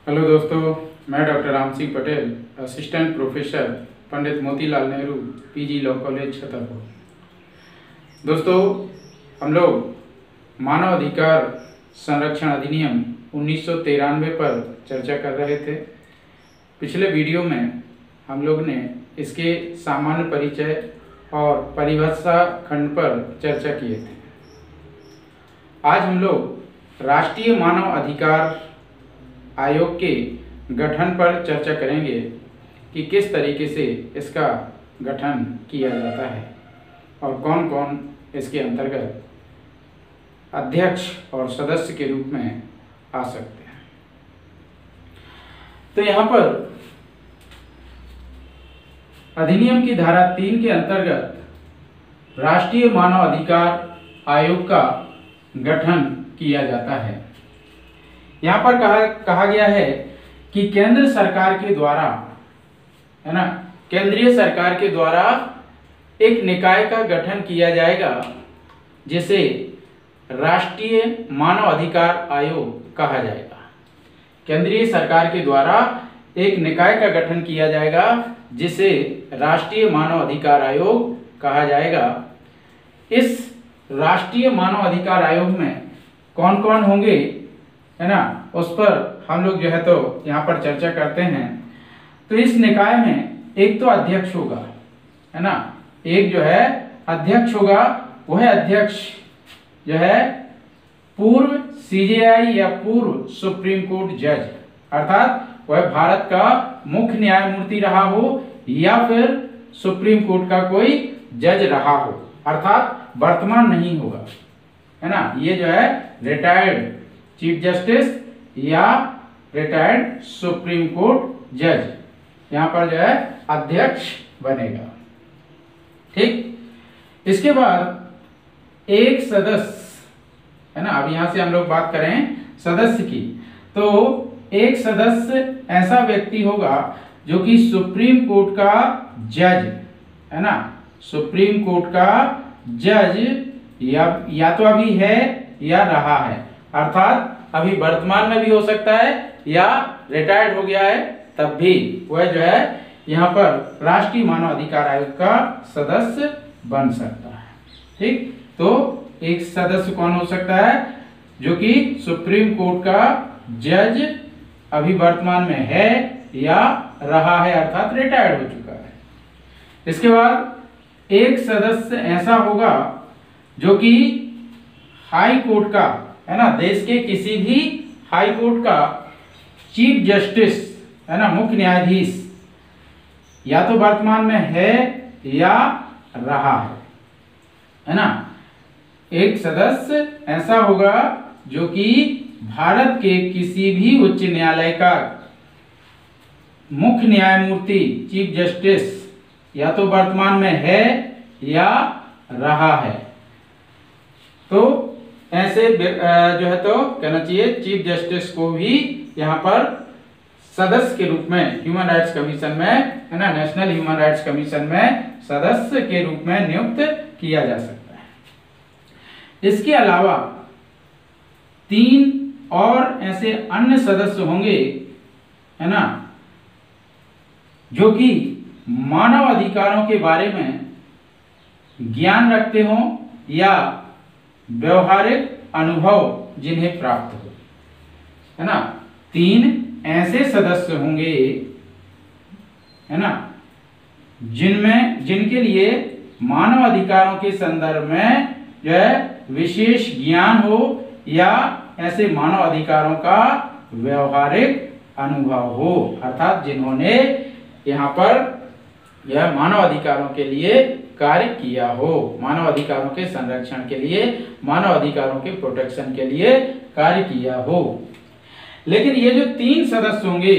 Hello दोस्तों, मैं doctor Ram Singh Patel, assistant professor Pandit Motilal Nehru PG law college Chhatarpur. दोस्तों, हम लोग मानव अधिकार संरक्षण अधिनियम 1993 पर चर्चा कर रहे थे। पिछले वीडियो में हम लोग ने इसके सामान्य परिचय और परिभाषा खंड पर चर्चा किए थे। आज हम लोग राष्ट्रीय मानव अधिकार आयोग के गठन पर चर्चा करेंगे कि किस तरीके से इसका गठन किया जाता है और कौन कौन इसके अंतर्गत अध्यक्ष और सदस्य के रूप में आ सकते हैं। तो यहाँ पर अधिनियम की धारा 3 के अंतर्गत राष्ट्रीय मानव अधिकार आयोग का गठन किया जाता है। यहाँ पर कहा गया है कि केंद्र सरकार के द्वारा, है ना, केंद्रीय सरकार के द्वारा एक निकाय का गठन किया जाएगा जिसे राष्ट्रीय मानव अधिकार आयोग कहा जाएगा। केंद्रीय सरकार के द्वारा एक निकाय का गठन किया जाएगा जिसे राष्ट्रीय मानव अधिकार आयोग कहा जाएगा। इस राष्ट्रीय मानव अधिकार आयोग में कौन कौन होंगे, है ना, उस पर हम लोग जो है तो यहाँ पर चर्चा करते हैं। तो इस निकाय में एक तो अध्यक्ष होगा, है ना, एक जो है अध्यक्ष होगा। वह अध्यक्ष जो है पूर्व सीजेआई या पूर्व सुप्रीम कोर्ट जज, अर्थात वह भारत का मुख्य न्यायमूर्ति रहा हो या फिर सुप्रीम कोर्ट का कोई जज रहा हो, अर्थात वर्तमान नहीं होगा, है ना। ये जो है रिटायर्ड चीफ जस्टिस या रिटायर्ड सुप्रीम कोर्ट जज यहाँ पर जो है अध्यक्ष बनेगा। ठीक, इसके बाद एक सदस्य, है ना। अब यहां से हम लोग बात करें सदस्य की, तो एक सदस्य ऐसा व्यक्ति होगा जो कि सुप्रीम कोर्ट का जज, है ना, सुप्रीम कोर्ट का जज या तो अभी है या रहा है, अर्थात अभी वर्तमान में भी हो सकता है या रिटायर्ड हो गया है, तब भी वह जो है यहाँ पर राष्ट्रीय मानव अधिकार आयोग का सदस्य बन सकता है। ठीक, तो एक सदस्य कौन हो सकता है जो कि सुप्रीम कोर्ट का जज अभी वर्तमान में है या रहा है, अर्थात रिटायर्ड हो चुका है। इसके बाद एक सदस्य ऐसा होगा जो कि हाई कोर्ट का, है ना, देश के किसी भी हाई कोर्ट का चीफ जस्टिस, है ना, मुख्य न्यायाधीश या तो वर्तमान में है या रहा है ना। एक सदस्य ऐसा होगा जो कि भारत के किसी भी उच्च न्यायालय का मुख्य न्यायमूर्ति चीफ जस्टिस या तो वर्तमान में है या रहा है। तो ऐसे जो है तो कहना चाहिए चीफ जस्टिस को भी यहाँ पर सदस्य के रूप में ह्यूमन राइट्स कमीशन में, है ना, नेशनल ह्यूमन राइट्स कमीशन में सदस्य के रूप में नियुक्त किया जा सकता है। इसके अलावा 3 और ऐसे अन्य सदस्य होंगे, है ना, जो कि मानव अधिकारों के बारे में ज्ञान रखते हों या व्यवहारिक अनुभव जिन्हें प्राप्त हो, है ना। 3 ऐसे सदस्य होंगे, है ना, जिनके लिए मानव अधिकारों के संदर्भ में जो है विशेष ज्ञान हो या ऐसे मानव अधिकारों का व्यवहारिक अनुभव हो, अर्थात जिन्होंने यहाँ पर यह मानव अधिकारों के लिए कार्य किया हो, मानव अधिकारों के संरक्षण के लिए, मानव अधिकारों के प्रोटेक्शन के लिए कार्य किया हो। लेकिन ये जो 3 सदस्य होंगे,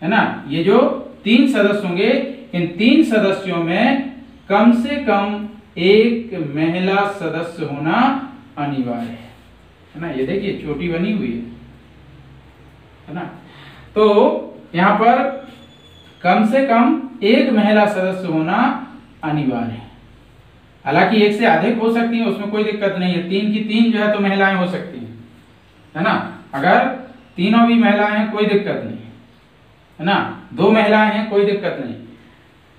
है ना, ये जो 3 सदस्य होंगे, इन 3 सदस्यों में कम से कम एक महिला सदस्य होना अनिवार्य है ना। ये देखिए चोटी बनी हुई है ना। तो यहाँ पर कम से कम एक महिला सदस्य होना अनिवार्य है। हालांकि एक से अधिक हो सकती है, उसमें कोई दिक्कत नहीं है। 3 की 3 जो है तो महिलाएं हो सकती हैं, है ना। अगर तीनों भी महिलाएं हैं, कोई दिक्कत नहीं है ना, 2 महिलाएं हैं, कोई दिक्कत नहीं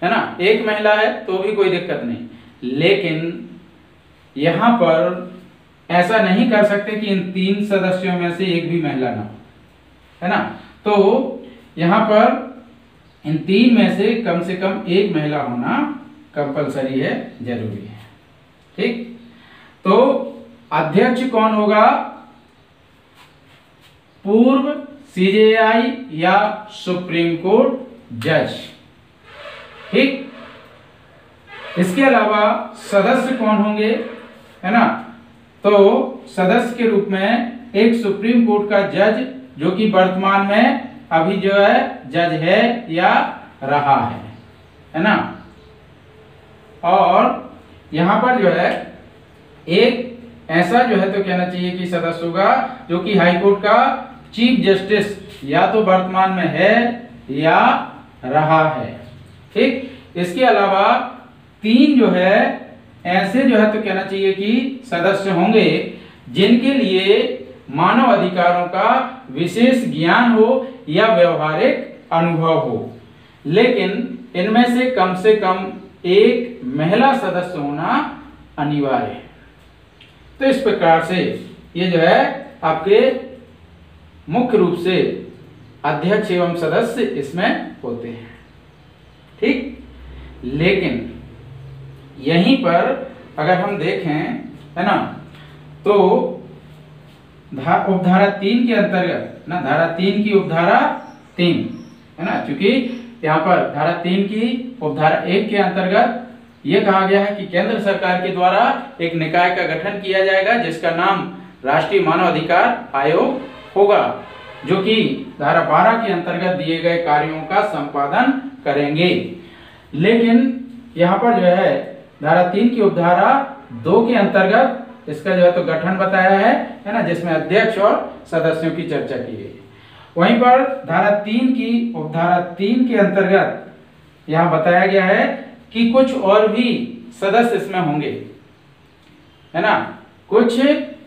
है ना, 1 महिला है तो भी कोई दिक्कत नहीं। लेकिन यहां पर ऐसा नहीं कर सकते कि इन 3 सदस्यों में से एक भी महिला ना हो, है ना। तो यहां पर इन 3 में से कम 1 महिला होना कंपलसरी है, जरूरी है। ठीक, तो अध्यक्ष कौन होगा? पूर्व सीजेआई या सुप्रीम कोर्ट जज। ठीक, इसके अलावा सदस्य कौन होंगे, है ना। तो सदस्य के रूप में एक सुप्रीम कोर्ट का जज, जो कि वर्तमान में अभी जो है जज है या रहा है ना। और यहां पर जो है एक ऐसा जो है तो कहना चाहिए कि सदस्य होगा जो कि हाई कोर्ट का चीफ जस्टिस या तो वर्तमान में है या रहा है। ठीक, इसके अलावा 3 जो है ऐसे जो है तो कहना चाहिए कि सदस्य होंगे जिनके लिए मानव अधिकारों का विशेष ज्ञान हो या व्यवहारिक अनुभव हो, लेकिन इनमें से कम 1 महिला सदस्य होना अनिवार्य है। तो इस प्रकार से ये जो है आपके मुख्य रूप से अध्यक्ष एवं सदस्य इसमें होते हैं। ठीक, लेकिन यहीं पर अगर हम देखें, है ना, तो उपधारा 3 के अंतर्गत ना, धारा 3 की उपधारा 3, है ना, क्योंकि यहाँ पर धारा 3 की उपधारा 1 के अंतर्गत ये कहा गया है कि केंद्र सरकार के द्वारा एक निकाय का गठन किया जाएगा जिसका नाम राष्ट्रीय मानव अधिकार आयोग होगा, जो कि धारा 12 के अंतर्गत दिए गए कार्यों का संपादन करेंगे। लेकिन यहाँ पर जो है धारा 3 की उपधारा 2 के अंतर्गत इसका जो है तो गठन बताया है ना, जिसमें अध्यक्ष और सदस्यों की चर्चा की गई। वहीं पर धारा 3 की उपधारा 3 के अंतर्गत यहाँ बताया गया है कि कुछ और भी सदस्य इसमें होंगे, है ना, कुछ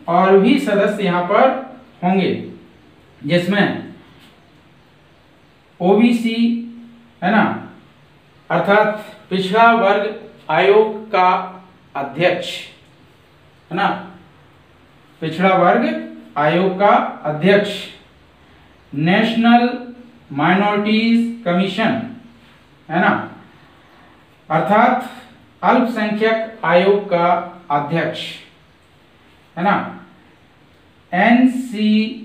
और भी सदस्य यहाँ पर होंगे जिसमें ओबीसी, है ना, अर्थात पिछड़ा वर्ग आयोग का अध्यक्ष, है ना, पिछड़ा वर्ग आयोग का अध्यक्ष, नेशनल माइनॉरिटीज कमीशन, है ना, अर्थात अल्पसंख्यक आयोग का अध्यक्ष, है ना, NCRPC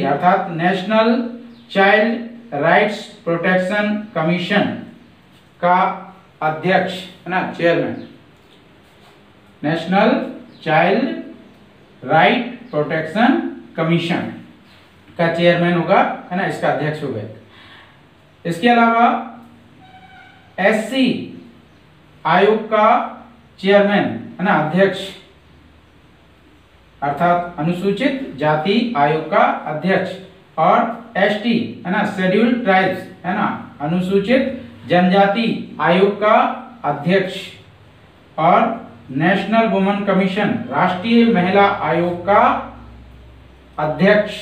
अर्थात national child rights protection commission का अध्यक्ष, है ना, chairman, national child right protection commission का चेयरमैन होगा, है ना, इसका अध्यक्ष होगा। इसके अलावा SC आयोग का चेयरमैन, है ना, अध्यक्ष, अर्थात अनुसूचित जाति आयोग का अध्यक्ष, और ST, है ना, शेड्यूल्ड ट्राइब्स, है ना, अनुसूचित जनजाति आयोग का अध्यक्ष, और नेशनल वुमेन कमीशन राष्ट्रीय महिला आयोग का अध्यक्ष,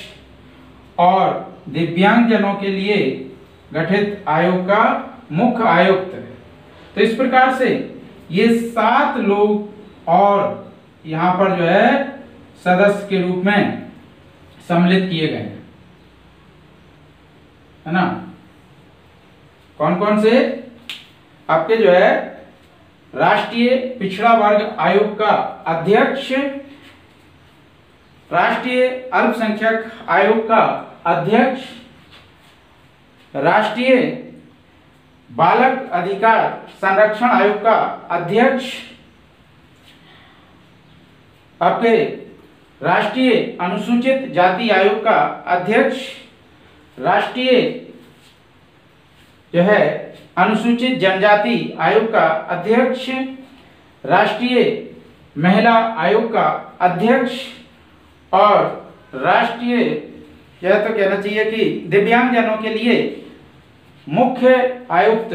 और दिव्यांगजनों के लिए गठित आयोग का मुख्य आयुक्त। तो इस प्रकार से ये 7 लोग और यहाँ पर जो है सदस्य के रूप में सम्मिलित किए गए हैं, है ना। कौन कौन से? आपके जो है राष्ट्रीय पिछड़ा वर्ग आयोग का अध्यक्ष, राष्ट्रीय अल्पसंख्यक आयोग का अध्यक्ष, राष्ट्रीय बालक अधिकार संरक्षण आयोग का अध्यक्ष, आपके राष्ट्रीय अनुसूचित जाति आयोग का अध्यक्ष, राष्ट्रीय जो है अनुसूचित जनजाति आयोग का अध्यक्ष, राष्ट्रीय महिला आयोग का अध्यक्ष, और राष्ट्रीय यह तो कहना चाहिए कि दिव्यांगजनों के लिए मुख्य आयुक्त,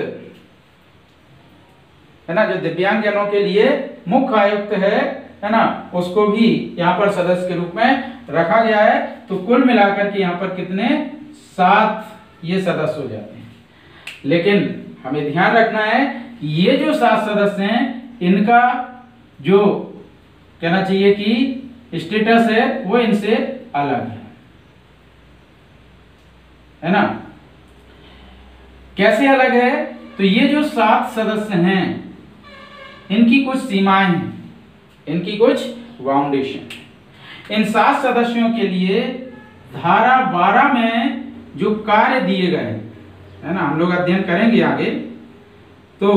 है ना, जो दिव्यांगजनों के लिए मुख्य आयुक्त है ना, उसको भी यहाँ पर सदस्य के रूप में रखा गया है, तो कुल मिलाकर के यहाँ पर कितने 7 ये सदस्य हो जाते हैं। लेकिन हमें ध्यान रखना है कि ये जो 7 सदस्य हैं इनका जो कहना चाहिए कि स्टेटस है वो इनसे अलग है ना। कैसे अलग है? तो ये जो 7 सदस्य हैं इनकी कुछ सीमाएं हैं, इनकी कुछ बाउंडेशन। इन 7 सदस्यों के लिए धारा 12 में जो कार्य दिए गए है ना, हम लोग अध्ययन करेंगे आगे। तो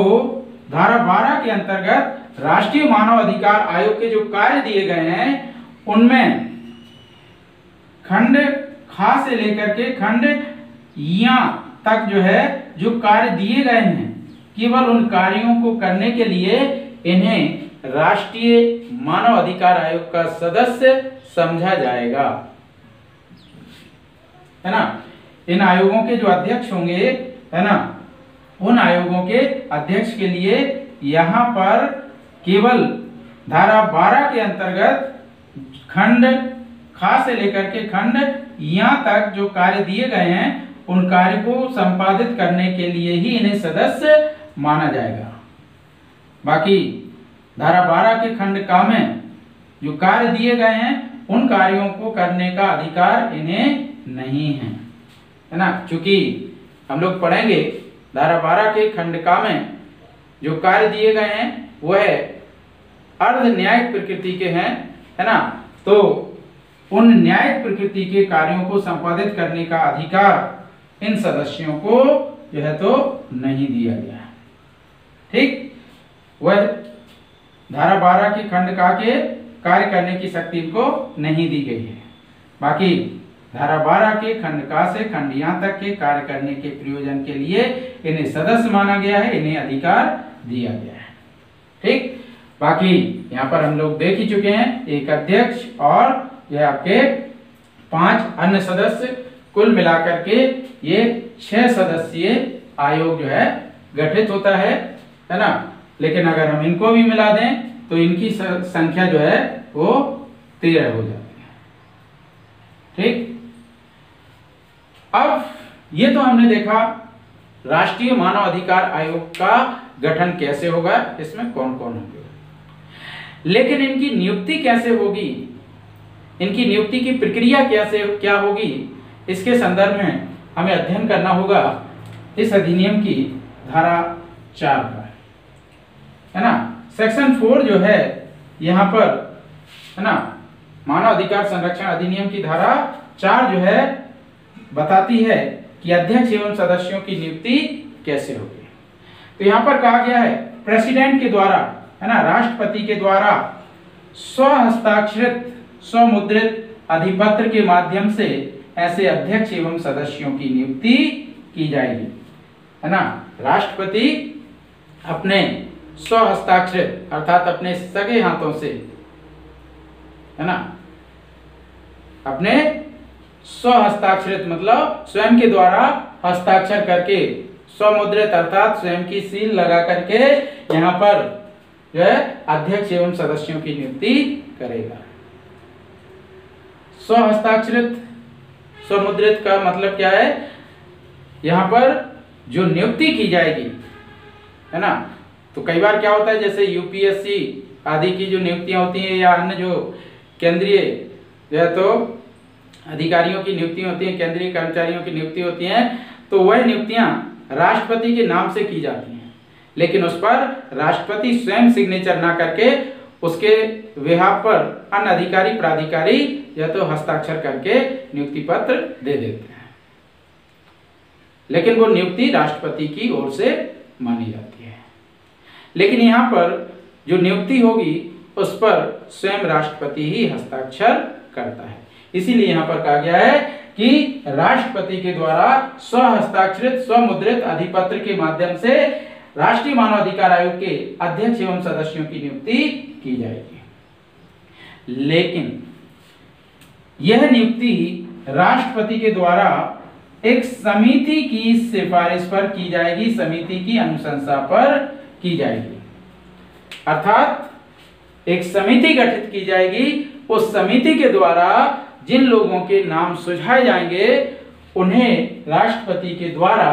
धारा 12 के अंतर्गत राष्ट्रीय मानव अधिकार आयोग के जो कार्य दिए गए हैं उनमें खंड खा से लेकर के खंड या तक जो है जो कार्य दिए गए हैं, केवल उन कार्यों को करने के लिए इन्हें राष्ट्रीय मानव अधिकार आयोग का सदस्य समझा जाएगा, है ना। इन आयोगों के जो अध्यक्ष होंगे, है ना, उन आयोगों के अध्यक्ष के लिए यहाँ पर केवल धारा 12 के अंतर्गत खंड खा से लेकर के खंड या तक जो कार्य दिए गए हैं उन कार्य को संपादित करने के लिए ही इन्हें सदस्य माना जाएगा। बाकी धारा 12 के खंड का में जो कार्य दिए गए हैं उन कार्यों को करने का अधिकार इन्हें नहीं है ना। चूंकि हम लोग पढ़ेंगे धारा 12 के खंड का में जो कार्य दिए गए हैं वह अर्ध न्यायिक प्रकृति के हैं, है ना। तो उन न्यायिक प्रकृति के कार्यों को संपादित करने का अधिकार इन सदस्यों को जो है तो नहीं दिया गया है। ठीक, वह धारा 12 के खंड का के कार्य करने की शक्ति इनको नहीं दी गई है। बाकी धारा 12 के खंड का से खंड यहाँ तक के कार्य करने के प्रयोजन के लिए इन्हें सदस्य माना गया है, इन्हें अधिकार दिया गया है। ठीक, बाकी यहाँ पर हम लोग देख ही चुके हैं, एक अध्यक्ष और यह आपके 5 अन्य सदस्य, कुल मिलाकर के ये 6 सदस्यीय आयोग जो है गठित होता है ना। लेकिन अगर हम इनको भी मिला दें तो इनकी संख्या जो है वो 13 हो जाती है। ठीक, अब ये तो हमने देखा राष्ट्रीय मानव अधिकार आयोग का गठन कैसे होगा, इसमें कौन कौन होंगे। लेकिन इनकी नियुक्ति कैसे होगी, इनकी नियुक्ति की प्रक्रिया क्या होगी, इसके संदर्भ में हमें अध्ययन करना होगा इस अधिनियम की धारा 4 का, है ना। सेक्शन 4 जो है यहाँ पर, है ना, मानव अधिकार संरक्षण अधिनियम की धारा 4 जो है बताती है कि अध्यक्ष एवं सदस्यों की नियुक्ति कैसे होगी। तो यहाँ पर कहा गया है प्रेसिडेंट के द्वारा, है ना, राष्ट्रपति के द्वारा स्वहस्ताक्षरित स्वमुद्रित अधिपत्र के माध्यम से ऐसे अध्यक्ष एवं सदस्यों की नियुक्ति की जाएगी, है ना। राष्ट्रपति अपने स्वहस्ताक्षरित अर्थात अपने सगे हाथों से, है ना, अपने स्वहस्ताक्षरित मतलब स्वयं के द्वारा हस्ताक्षर करके, स्वमुद्रित अर्थात स्वयं की सील लगा करके यहाँ पर जो है अध्यक्ष एवं सदस्यों की नियुक्ति करेगा। स्वहस्ताक्षरित स्वमुद्रित का मतलब क्या है, यहाँ पर जो नियुक्ति की जाएगी, है ना। तो कई बार क्या होता है, जैसे यूपीएससी आदि की जो नियुक्तियां होती हैं या अन्य जो केंद्रीय जो है तो अधिकारियों की नियुक्ति होती है, केंद्रीय कर्मचारियों की नियुक्ति होती हैं, तो वह नियुक्तियां राष्ट्रपति के नाम से की जाती हैं, लेकिन उस पर राष्ट्रपति स्वयं सिग्नेचर ना करके उसके बेहाफ पर अन्य अधिकारी प्राधिकारी या तो हस्ताक्षर करके नियुक्ति पत्र दे देते हैं, लेकिन वो नियुक्ति राष्ट्रपति की ओर से मानी जाती है। लेकिन यहाँ पर जो नियुक्ति होगी उस पर स्वयं राष्ट्रपति ही हस्ताक्षर करता है। इसीलिए यहाँ पर कहा गया है कि राष्ट्रपति के द्वारा स्वहस्ताक्षरित स्वमुद्रित अधिपत्र के माध्यम से राष्ट्रीय मानव अधिकार आयोग के अध्यक्ष एवं सदस्यों की नियुक्ति की जाएगी। लेकिन यह नियुक्ति राष्ट्रपति के द्वारा एक समिति की सिफारिश पर की जाएगी, समिति की अनुशंसा पर की जाएगी। अर्थात एक समिति गठित की जाएगी, उस समिति के द्वारा जिन लोगों के नाम सुझाए जाएंगे उन्हें राष्ट्रपति के द्वारा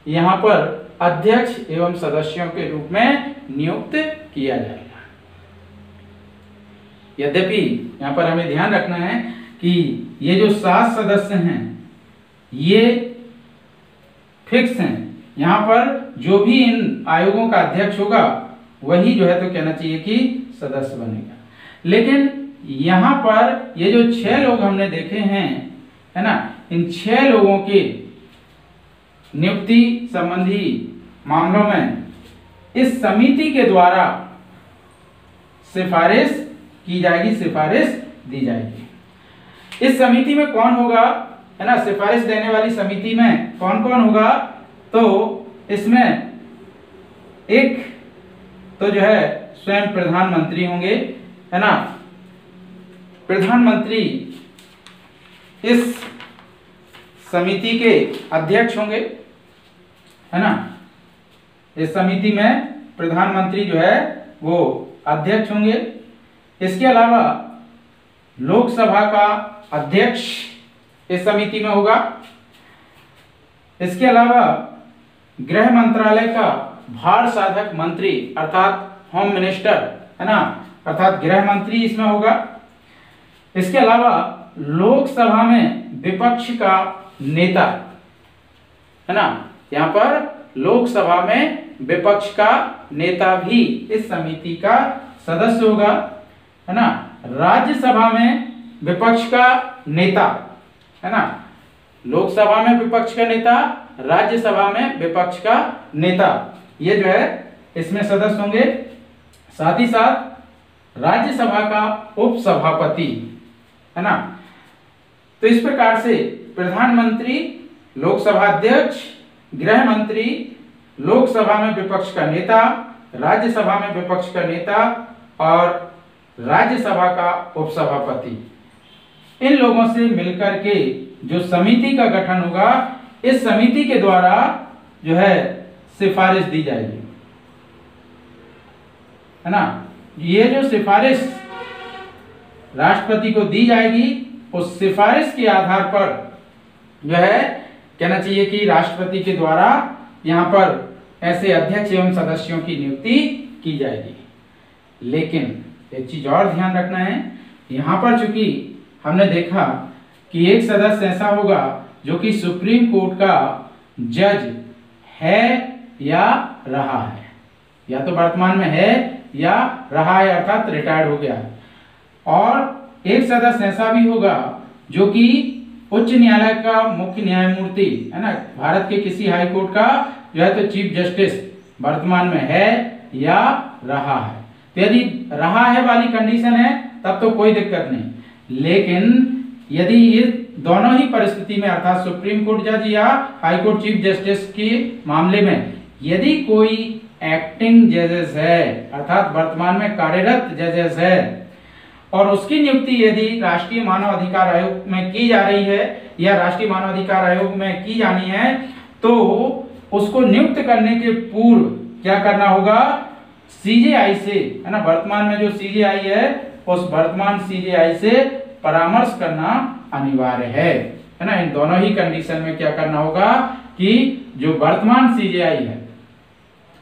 यहाँ पर अध्यक्ष एवं सदस्यों के रूप में नियुक्त किया जाएगा। यद्यपि यहाँ पर हमें ध्यान रखना है कि ये जो 7 सदस्य हैं ये फिक्स हैं। यहाँ पर जो भी इन आयोगों का अध्यक्ष होगा वही जो है तो कहना चाहिए कि सदस्य बनेगा। लेकिन यहाँ पर ये जो 6 लोग हमने देखे हैं, है ना, इन 6 लोगों के नियुक्ति संबंधी मामलों में इस समिति के द्वारा सिफारिश की जाएगी, सिफारिश दी जाएगी। इस समिति में कौन होगा, है ना, सिफारिश देने वाली समिति में कौन कौन होगा, तो इसमें एक तो जो है स्वयं प्रधानमंत्री होंगे, है ना। प्रधानमंत्री इस समिति के अध्यक्ष होंगे, है ना। इस समिति में प्रधानमंत्री जो है वो अध्यक्ष होंगे। इसके अलावा लोकसभा का अध्यक्ष इस समिति में होगा। इसके अलावा गृह मंत्रालय का भार साधक मंत्री अर्थात होम मिनिस्टर, है ना, अर्थात गृह मंत्री इसमें होगा। इसके अलावा लोकसभा में विपक्ष का नेता, है ना, यहाँ पर लोकसभा में विपक्ष का नेता भी इस समिति का सदस्य होगा, है ना। राज्यसभा में विपक्ष का नेता, है ना, लोकसभा में विपक्ष का नेता, राज्यसभा में विपक्ष का नेता, ये जो है इसमें सदस्य होंगे। साथ ही साथ राज्यसभा का उपसभापति, है ना। तो इस प्रकार से प्रधानमंत्री, लोकसभा अध्यक्ष, गृह मंत्री, लोकसभा में विपक्ष का नेता, राज्यसभा में विपक्ष का नेता और राज्यसभा का उपसभापति, इन लोगों से मिलकर के जो समिति का गठन होगा, इस समिति के द्वारा जो है सिफारिश दी जाएगी, है ना। ये जो सिफारिश राष्ट्रपति को दी जाएगी, उस सिफारिश के आधार पर जो है कहना चाहिए कि राष्ट्रपति के द्वारा यहाँ पर ऐसे अध्यक्ष एवं सदस्यों की नियुक्ति की जाएगी। लेकिन एक चीज और ध्यान रखना है, यहाँ पर चूंकि हमने देखा कि एक सदस्य ऐसा होगा जो कि सुप्रीम कोर्ट का जज है या रहा है, या तो वर्तमान में है या रहा है अर्थात रिटायर्ड हो गया है, और एक सदस्य ऐसा भी होगा जो कि उच्च न्यायालय का मुख्य न्यायमूर्ति, है ना, भारत के किसी हाई कोर्ट का जो है तो चीफ जस्टिस वर्तमान में है या रहा है। तो यदि रहा है वाली कंडीशन है तब तो कोई दिक्कत नहीं। लेकिन यदि ये दोनों ही परिस्थिति में अर्थात सुप्रीम कोर्ट जज या हाई कोर्ट चीफ जस्टिस के मामले में यदि कोई एक्टिंग जजेस है अर्थात वर्तमान में कार्यरत जजेस है और उसकी नियुक्ति यदि राष्ट्रीय मानव अधिकार आयोग में की जा रही है या राष्ट्रीय मानव अधिकार आयोग में की जानी है, तो उसको नियुक्त करने के पूर्व क्या करना होगा, सीजेआई से, है ना, वर्तमान में जो सीजेआई है उस वर्तमान सीजेआई से परामर्श करना अनिवार्य है ना। इन दोनों ही कंडीशन में क्या करना होगा कि जो वर्तमान सीजेआई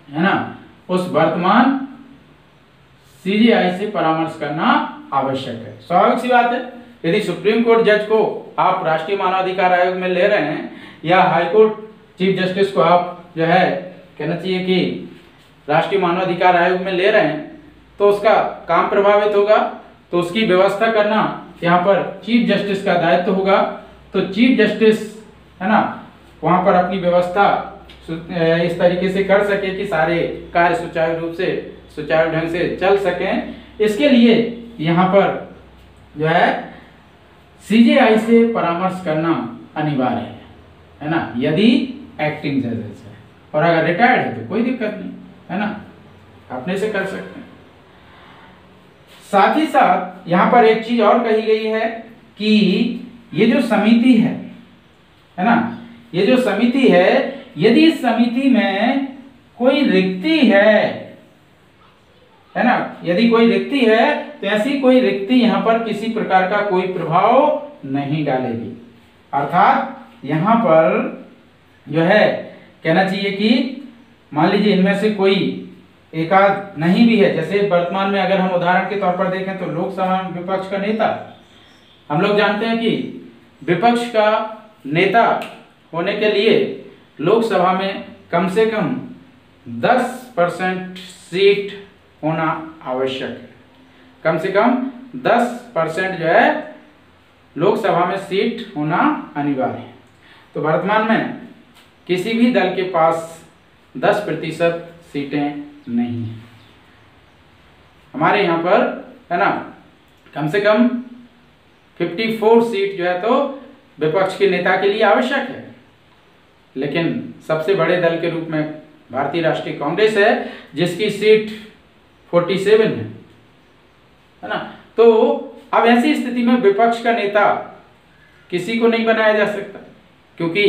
है ना, उस वर्तमान सीजेआई से परामर्श करना आवश्यक है। स्वाभाविक सी बात है, यदि सुप्रीम कोर्ट जज को आप राष्ट्रीय मानवाधिकार आयोग में ले रहे हैं या हाई कोर्ट चीफ जस्टिस को आप जो है कहना चाहिए कि राष्ट्रीय मानवाधिकार आयोग में ले रहे हैं, तो उसका काम प्रभावित होगा, तो उसकी व्यवस्था करना यहाँ पर चीफ जस्टिस का दायित्व होगा। तो चीफ जस्टिस, है ना, वहां पर अपनी व्यवस्था इस तरीके से कर सके कि सारे कार्य सुचारू रूप से, सुचारू ढंग से चल सकें। इसके लिए यहाँ पर जो है सीजेआई से परामर्श करना अनिवार्य है ना, यदि एक्टिंग जजेस है, और अगर रिटायर्ड है तो कोई दिक्कत नहीं, है ना, अपने से कर सकते हैं। साथ ही साथ यहाँ पर एक चीज और कही गई है कि ये जो समिति है ना, ये जो समिति है, यदि इस समिति में कोई रिक्ति है ना, यदि कोई रिक्ति है तो ऐसी कोई रिक्ति यहाँ पर किसी प्रकार का कोई प्रभाव नहीं डालेगी। अर्थात यहाँ पर जो है कहना चाहिए कि मान लीजिए इनमें से कोई एकाध नहीं भी है, जैसे वर्तमान में अगर हम उदाहरण के तौर पर देखें तो लोकसभा में विपक्ष का नेता, हम लोग जानते हैं कि विपक्ष का नेता होने के लिए लोकसभा में कम से कम 10% सीट होना आवश्यक है। कम से कम 10% जो है लोकसभा में सीट होना अनिवार्य है। तो वर्तमान में किसी भी दल के पास 10% सीटें नहीं है। हमारे यहाँ पर है ना कम से कम 54 सीट जो है तो विपक्ष के नेता के लिए आवश्यक है, लेकिन सबसे बड़े दल के रूप में भारतीय राष्ट्रीय कांग्रेस है जिसकी सीट 47 है ना। तो अब ऐसी स्थिति में विपक्ष का नेता किसी को नहीं बनाया जा सकता, क्योंकि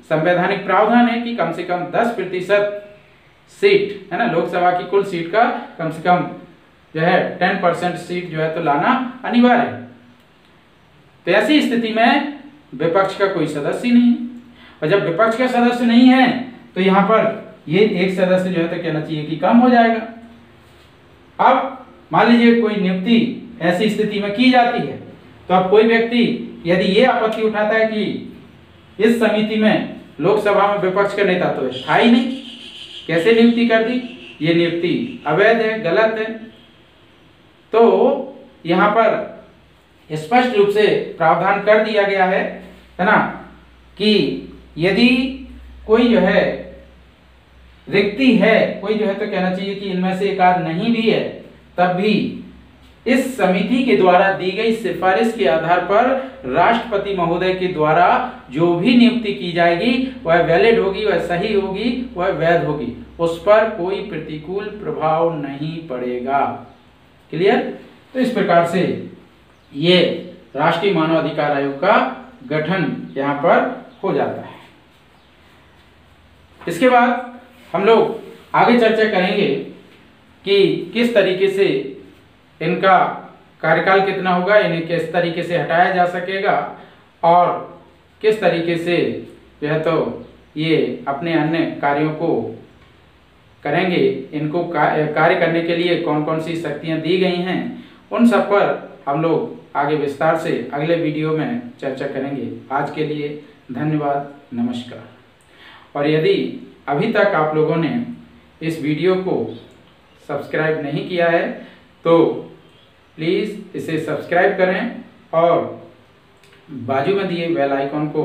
संवैधानिक प्रावधान है कि कम से कम 10% सीट है ना, लोकसभा की कुल सीट का कम से कम जो है 10% सीट जो है तो लाना अनिवार्य है। तो ऐसी स्थिति में विपक्ष का कोई सदस्य नहीं है, और जब विपक्ष का सदस्य नहीं है तो यहाँ पर ये एक सदस्य जो है तो कहना चाहिए कि कम हो जाएगा। अब मान लीजिए कोई नियुक्ति ऐसी स्थिति में की जाती है, तो अब कोई व्यक्ति यदि ये आपत्ति उठाता है कि इस समिति में लोकसभा में विपक्ष का नेता तो था ही नहीं, कैसे नियुक्ति कर दी, ये नियुक्ति अवैध है, गलत है, तो यहाँ पर स्पष्ट रूप से प्रावधान कर दिया गया है ना, कि यदि कोई जो है रिक्ति है, कोई जो है तो कहना चाहिए कि इनमें से एक आध नहीं भी है, तब भी इस समिति के द्वारा दी गई सिफारिश के आधार पर राष्ट्रपति महोदय के द्वारा जो भी नियुक्ति की जाएगी वह वैलिड होगी, वह सही होगी, वह वैध होगी, उस पर कोई प्रतिकूल प्रभाव नहीं पड़ेगा। क्लियर? तो इस प्रकार से ये राष्ट्रीय मानव अधिकार आयोग का गठन यहाँ पर हो जाता है। इसके बाद हम लोग आगे चर्चा करेंगे कि किस तरीके से इनका कार्यकाल कितना होगा, इन्हें किस तरीके से हटाया जा सकेगा, और किस तरीके से जो है तो ये अपने अन्य कार्यों को करेंगे, इनको कार्य करने के लिए कौन कौन सी शक्तियां दी गई हैं, उन सब पर हम लोग आगे विस्तार से अगले वीडियो में चर्चा करेंगे। आज के लिए धन्यवाद, नमस्कार। और यदि अभी तक आप लोगों ने इस वीडियो को सब्सक्राइब नहीं किया है तो प्लीज़ इसे सब्सक्राइब करें और बाजू में दिए बेल आइकॉन को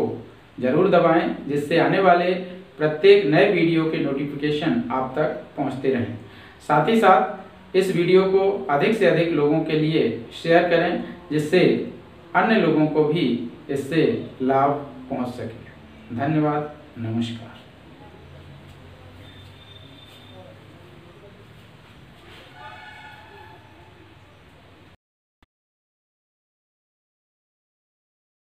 जरूर दबाएं, जिससे आने वाले प्रत्येक नए वीडियो के नोटिफिकेशन आप तक पहुंचते रहें। साथ ही साथ इस वीडियो को अधिक से अधिक लोगों के लिए शेयर करें, जिससे अन्य लोगों को भी इससे लाभ पहुंच सके। धन्यवाद, नमस्कार।